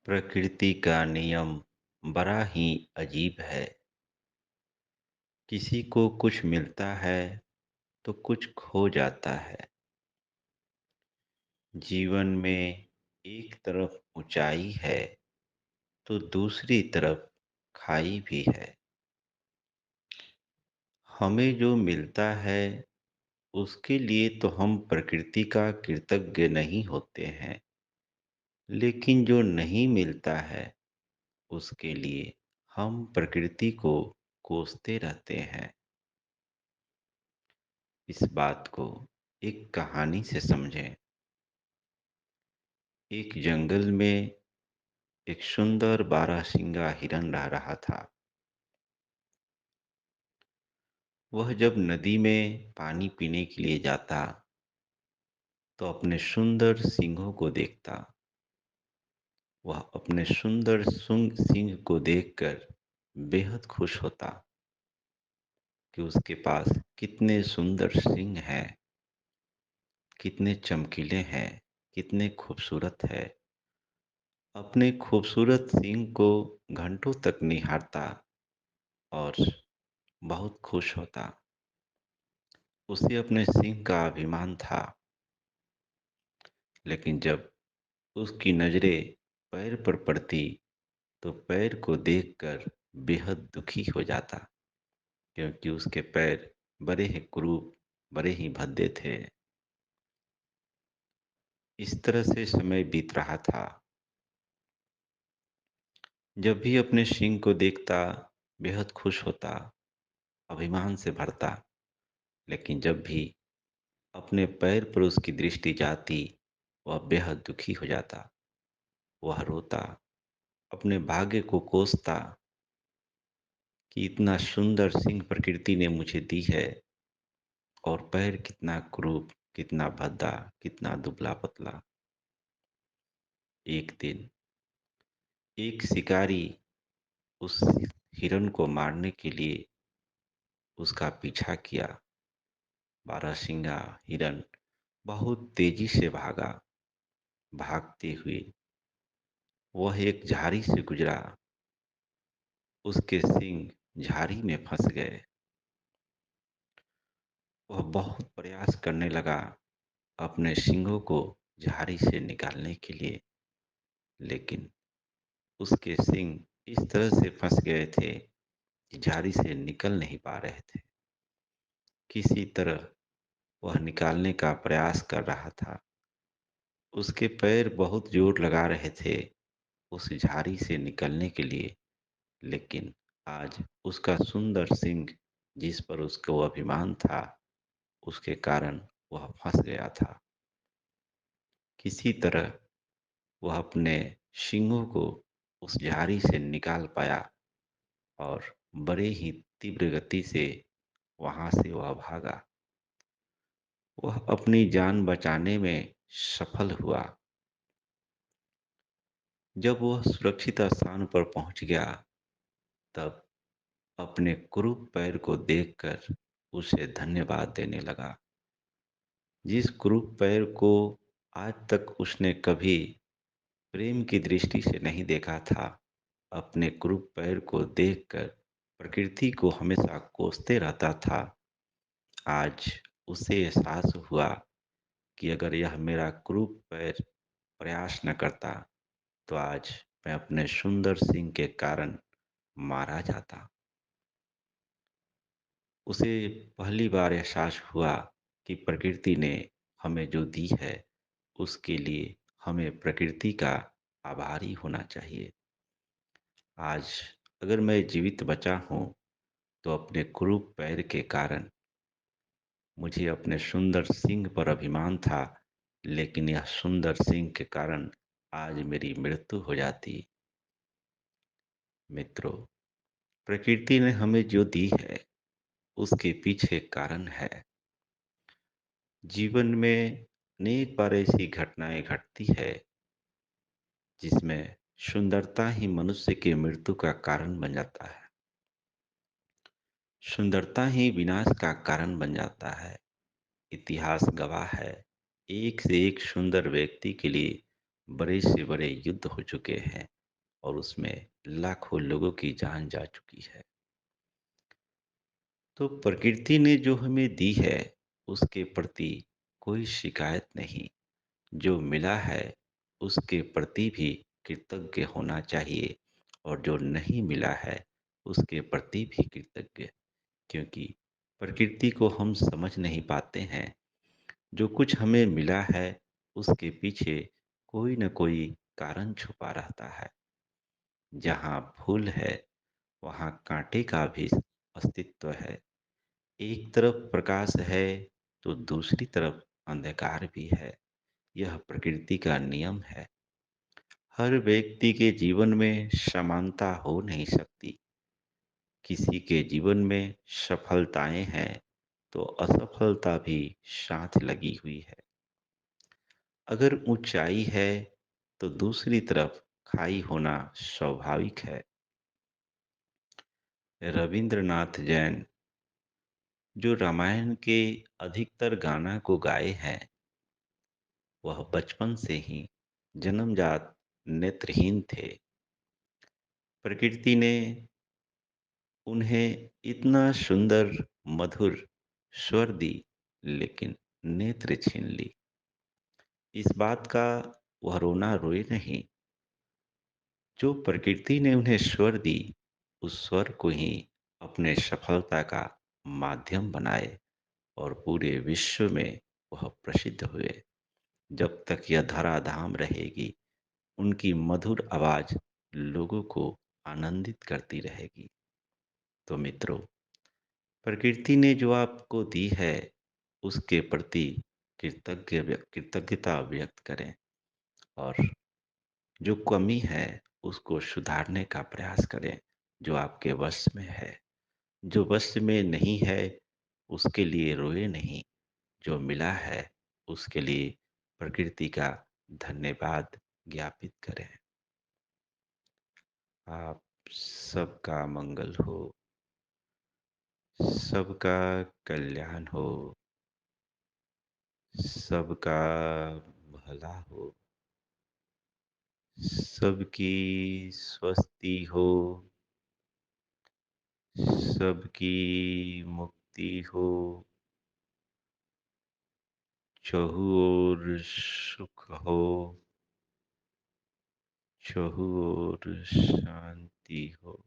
प्रकृति का नियम बड़ा ही अजीब है। किसी को कुछ मिलता है तो कुछ खो जाता है। जीवन में एक तरफ ऊंचाई है तो दूसरी तरफ खाई भी है। हमें जो मिलता है उसके लिए तो हम प्रकृति का कृतज्ञ नहीं होते हैं, लेकिन जो नहीं मिलता है उसके लिए हम प्रकृति को कोसते रहते हैं। इस बात को एक कहानी से समझें। एक जंगल में एक सुंदर बारहसिंगा हिरन रह रहा था। वह जब नदी में पानी पीने के लिए जाता तो अपने सुंदर सींगों को देखता। वह अपने सुंदर सींग को देखकर बेहद खुश होता कि उसके पास कितने सुंदर सींग हैं, कितने चमकीले हैं, कितने खूबसूरत है। अपने खूबसूरत सींग को घंटों तक निहारता और बहुत खुश होता। उसे अपने सिंह का अभिमान था, लेकिन जब उसकी नजरें पैर पर पड़ती तो पैर को देखकर बेहद दुखी हो जाता, क्योंकि उसके पैर बड़े ही कुरूप, बड़े ही भद्दे थे। इस तरह से समय बीत रहा था। जब भी अपने सिंह को देखता बेहद खुश होता, अभिमान से भरता, लेकिन जब भी अपने पैर पर उसकी दृष्टि जाती वह बेहद दुखी हो जाता। वह रोता, अपने भाग्य को कोसता कि इतना सुंदर सिंह प्रकृति ने मुझे दी है और पैर कितना क्रूप, कितना भद्दा, कितना दुबला पतला। एक दिन एक शिकारी उस हिरण को मारने के लिए उसका पीछा किया। बारहसिंगा हिरण बहुत तेजी से भागा। भागते हुए वह एक झाड़ी से गुजरा। उसके सींग झाड़ी में फंस गए। वह बहुत प्रयास करने लगा अपने सींगों को झाड़ी से निकालने के लिए, लेकिन उसके सींग इस तरह से फंस गए थे कि झाड़ी से निकल नहीं पा रहे थे। किसी तरह वह निकालने का प्रयास कर रहा था। उसके पैर बहुत जोर लगा रहे थे उस झाड़ी से निकलने के लिए, लेकिन आज उसका सुंदर सींग जिस पर उसको अभिमान था उसके कारण वह फंस गया था। किसी तरह वह अपने सींगों को उस झाड़ी से निकाल पाया और बड़े ही तीव्र गति से वहां से वह भागा। वह अपनी जान बचाने में सफल हुआ। जब वह सुरक्षित स्थान पर पहुंच गया तब अपने कुरूप पैर को देखकर उसे धन्यवाद देने लगा। जिस कुरूप पैर को आज तक उसने कभी प्रेम की दृष्टि से नहीं देखा था, अपने कुरूप पैर को देखकर प्रकृति को हमेशा कोसते रहता था। आज उसे एहसास हुआ कि अगर यह मेरा कुरूप पैर प्रयास न करता तो आज मैं अपने सुंदर सिंह के कारण मारा जाता। उसे पहली बार एहसास हुआ कि प्रकृति ने हमें जो दी है उसके लिए हमें प्रकृति का आभारी होना चाहिए। आज अगर मैं जीवित बचा हूँ तो अपने कुरूप पैर के कारण। मुझे अपने सुंदर सिंह पर अभिमान था, लेकिन यह सुंदर सिंह के कारण आज मेरी मृत्यु हो जाती। मित्रों, प्रकृति ने हमें जो दी है उसके पीछे कारण है। जीवन में अनेक बार ऐसी घटनाएं घटती है जिसमें सुंदरता ही मनुष्य की मृत्यु का कारण बन जाता है। सुंदरता ही विनाश का कारण बन जाता है। इतिहास गवाह है, एक से एक सुंदर व्यक्ति के लिए बड़े से बड़े युद्ध हो चुके हैं और उसमें लाखों लोगों की जान जा चुकी है। तो प्रकृति ने जो हमें दी है, उसके प्रति कोई शिकायत नहीं। जो मिला है, उसके प्रति भी कृतज्ञ होना चाहिए और जो नहीं मिला है, उसके प्रति भी कृतज्ञ, क्योंकि प्रकृति को हम समझ नहीं पाते हैं। जो कुछ हमें मिला है, उसके पीछे कोई न कोई कारण छुपा रहता है। जहाँ फूल है, वहाँ कांटे का भी अस्तित्व है। एक तरफ प्रकाश है, तो दूसरी तरफ अंधकार भी है। यह प्रकृति का नियम है। हर व्यक्ति के जीवन में समानता हो नहीं सकती। किसी के जीवन में सफलताएं हैं, तो असफलता भी साथ लगी हुई है। अगर ऊंचाई है, तो दूसरी तरफ खाई होना स्वाभाविक है। रविंद्रनाथ जैन, जो रामायण के अधिकतर गाना को गाए हैं, वह बचपन से ही जन्मजात नेत्रहीन थे। प्रकृति ने उन्हें इतना सुंदर, मधुर स्वर दी, लेकिन नेत्र छीन ली। इस बात का वह रोना रोए नहीं। जो प्रकृति ने उन्हें स्वर दी, उस स्वर को ही अपने सफलता का माध्यम बनाए और पूरे विश्व में वह प्रसिद्ध हुए। जब तक यह धराधाम रहेगी, उनकी मधुर आवाज लोगों को आनंदित करती रहेगी। तो मित्रों, प्रकृति ने जो आपको दी है, उसके प्रति कृतज्ञता व्यक्त करें और जो कमी है, उसको सुधारने का प्रयास करें, जो आपके वश में है। जो वश में नहीं है, उसके लिए रोए नहीं। जो मिला है, उसके लिए प्रकृति का धन्यवाद ज्ञापित करें। आप सबका मंगल हो, सबका कल्याण हो, सबका भला हो, सबकी स्वस्ति हो, सबकी मुक्ति हो, चहु ओर सुख हो, चहु ओर शांति हो।